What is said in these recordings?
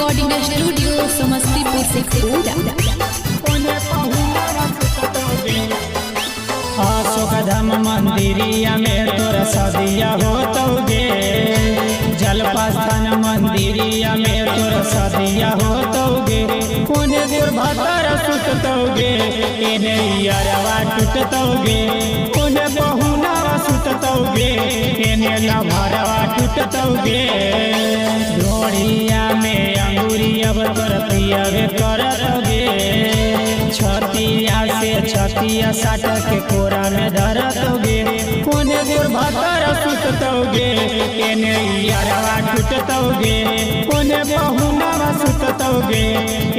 Recording studio Samastipur से पूरा अशोकधाम मंदिरिया में तोरा सदिया होतोगे, जलपास्थान मंदिरिया में तोरा सदिया होतोगे, कोने दूर भतर सुततोगे, एने यारवा टूटतोगे, कोने बहुना सुततोगे, एने लभरवा टूटतोगे। ढोड़िया में अंगूरिया तोरा पियावे करतोगे, छतिया से छतिया साट के कोरा में धरतोगे, कोने दूर भतर सुततोगे, एने यारवा टूटतोगे, कोने बहुना सुततोगे,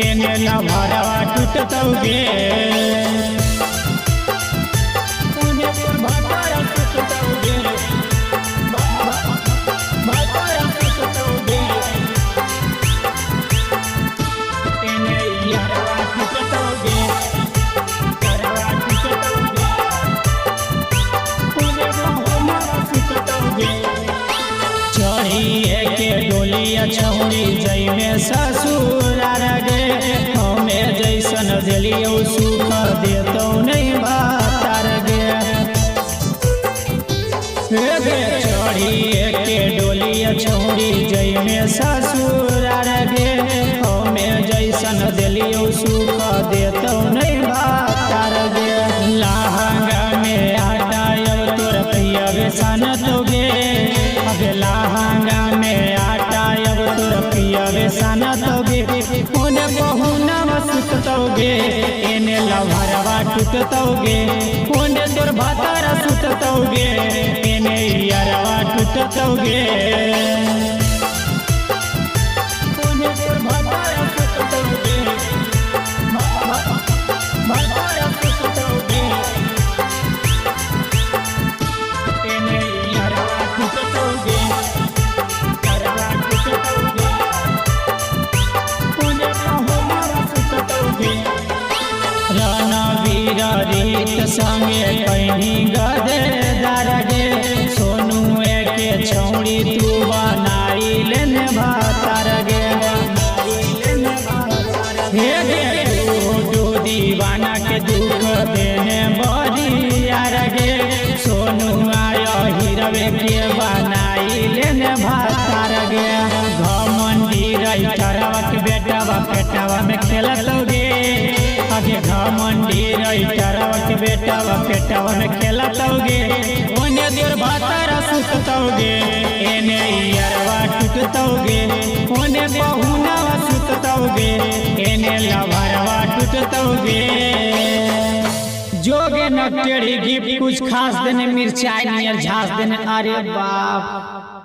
एने लभरवा टूटतोगे। कोने दूर भतर सुततोगे, भतर सुततोगे, एने यारवा टूटतोगे। चढ़िए के डोलिया छौड़ी जई में ससुरार गे, हमें जैसन दिलियो सुख देतो नहीं भातार गे। चढ़िए के डोलिया छौड़ी जई में ससुरार गे, हमें जैसन दिलियो सुख देतो नहीं भातार गे। लहंगा में आटा तोर पियावे सनतोगे, लहंगा में आटा अब तोर पियावे सनतोगे, कोने बहुना सुततोगे, एने लभरवा टूटतोगे, कोने तोर भतर सुततोगे, एने यारवा टूटतोगे। कोने तोर भतर सुततोगे, भतर सुततोगे, एने यारवा टूटतोगे। रीत संगे कहीं गदेदार गे, सोनू के छौड़ी तू बनाई लेने भातार गे। हे तू दीवाना के दुख देने बड़ी यार गे, सोनू आया हीरवे के बनाई लेने भातार गे। घमंडी रही ठरवा के बेटावा पेटावा में खेलतोगे, आगे घमंडी रही ठरवा के बेटावा पेटावा में खेलतोगे, ओने दूर भतर सुततोगे, एने यारवा टूटतोगे, ओने बहुना सुततोगे, एने लभरवा टूटतोगे। जोगे न टेढ़ी गिफ्ट कुछ खास देने मिर्चाई नियर झास देने, अरे बाप।